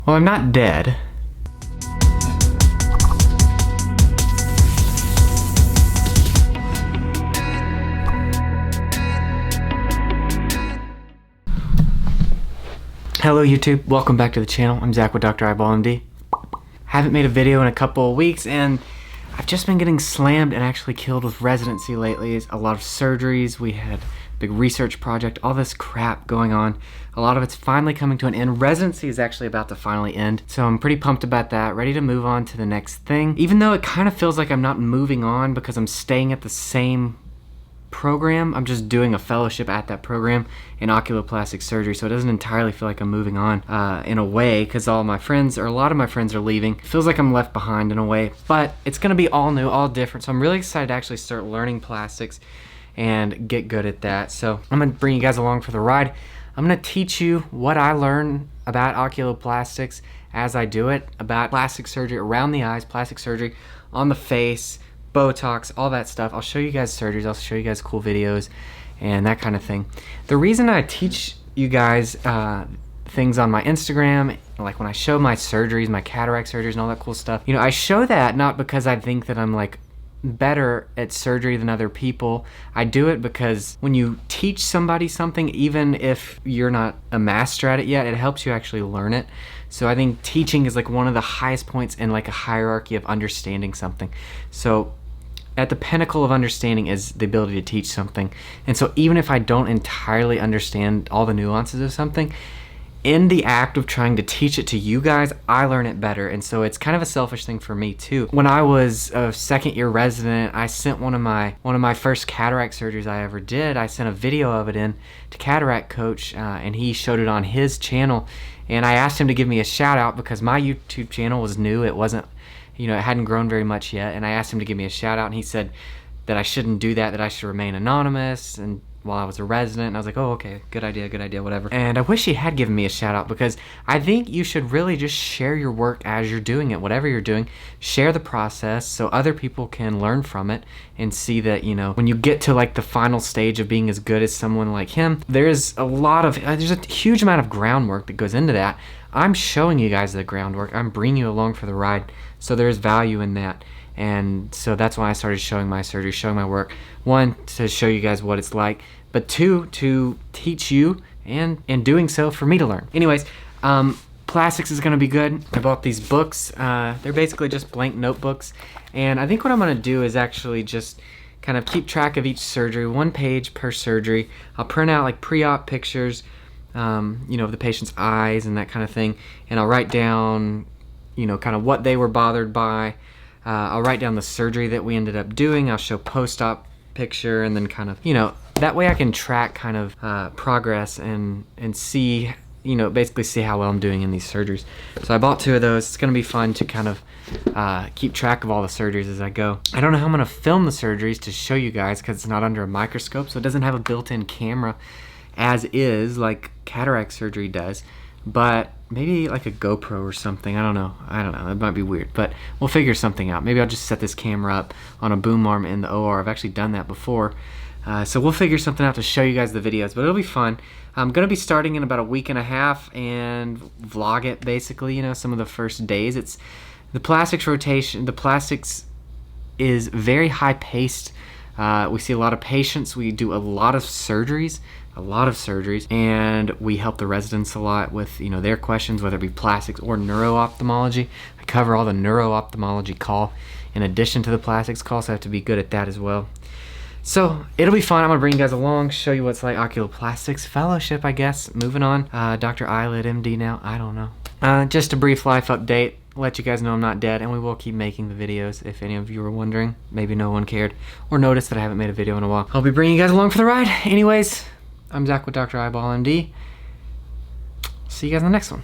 Well, I'm not dead. Hello YouTube, welcome back to the channel. I'm Zach with Dr. Eyeball MD. Haven't made a video in a couple of weeks and I've just been getting slammed and actually killed with residency lately. It's a lot of surgeries, we had a big research project, all this crap going on. A lot of it's finally coming to an end. Residency is actually about to finally end, so I'm pretty pumped about that, ready to move on to the next thing. Even though it kind of feels like I'm not moving on because I'm staying at the same program, I'm just doing a fellowship at that program in oculoplastic surgery, so it doesn't entirely feel like I'm moving on in a way, because all my friends, or a lot of my friends, are leaving. It feels like I'm left behind in a way, but it's gonna be all new, all different, so I'm really excited to actually start learning plastics and get good at that. So I'm gonna bring you guys along for the ride. I'm gonna teach you what I learn about oculoplastics as I do it, about plastic surgery around the eyes, plastic surgery on the face, Botox, all that stuff. I'll show you guys surgeries, I'll show you guys cool videos and that kind of thing. The reason I teach you guys things on my Instagram, like when I show my surgeries, my cataract surgeries and all that cool stuff, you know, I show that not because I think that I'm like better at surgery than other people. I do it because when you teach somebody something, even if you're not a master at it yet, it helps you actually learn it. So I think teaching is like one of the highest points in like a hierarchy of understanding something. So at the pinnacle of understanding is the ability to teach something. And so even if I don't entirely understand all the nuances of something, in the act of trying to teach it to you guys, I learn it better. And so it's kind of a selfish thing for me too. When I was a second-year resident, I sent one of my first cataract surgeries I ever did, I sent a video of it in to Cataract Coach, and he showed it on his channel. And I asked him to give me a shout out because my YouTube channel was new. It wasn't, you know, it hadn't grown very much yet. And I asked him to give me a shout out, and he said that I shouldn't do that, that I should remain anonymous and while I was a resident. And I was like, oh, okay, good idea, whatever. And I wish he had given me a shout out, because I think you should really just share your work as you're doing it, whatever you're doing. Share the process so other people can learn from it and see that, you know, when you get to like the final stage of being as good as someone like him, there's a huge amount of groundwork that goes into that. I'm showing you guys the groundwork. I'm bringing you along for the ride. So there's value in that. And so that's why I started showing my surgery, showing my work. One, to show you guys what it's like, but two, to teach you, and in doing so, for me to learn. Anyways, plastics is gonna be good. I bought these books. They're basically just blank notebooks. And I think what I'm gonna do is actually just kind of keep track of each surgery, 1 page per surgery. I'll print out like pre-op pictures, you know, of the patient's eyes and that kind of thing. And I'll write down, you know, kind of what they were bothered by. I'll write down the surgery that we ended up doing. I'll show post-op picture, and then kind of, you know, that way I can track kind of progress and see, you know, basically see how well I'm doing in these surgeries. So I bought 2 of those. It's gonna be fun to kind of keep track of all the surgeries as I go. I don't know how I'm gonna film the surgeries to show you guys because it's not under a microscope, so it doesn't have a built-in camera as is like cataract surgery does. But maybe like a GoPro or something. I don't know. It might be weird, but we'll figure something out. Maybe I'll just set this camera up on a boom arm in the OR. I've actually done that before. So we'll figure something out to show you guys the videos, but it'll be fun. I'm gonna be starting in about a week and a half and vlog it basically, you know, some of the first days. It's the plastics rotation. The plastics is very high paced. We see a lot of patients. We do a lot of surgeries, and we help the residents a lot with, you know, their questions, whether it be plastics or neuro-ophthalmology. I cover all the neuro-ophthalmology call in addition to the plastics call, so I have to be good at that as well. So it'll be fun. I'm gonna bring you guys along, show you what's like oculoplastics fellowship, I guess. Moving on, Dr. Eyelid MD now, I don't know. Just a brief life update. Let you guys know I'm not dead, and we will keep making the videos. If any of you were wondering, maybe no one cared or noticed that I haven't made a video in a while. I'll be bringing you guys along for the ride. Anyways, I'm Zach with Dr. Eyeball MD. See you guys in the next one.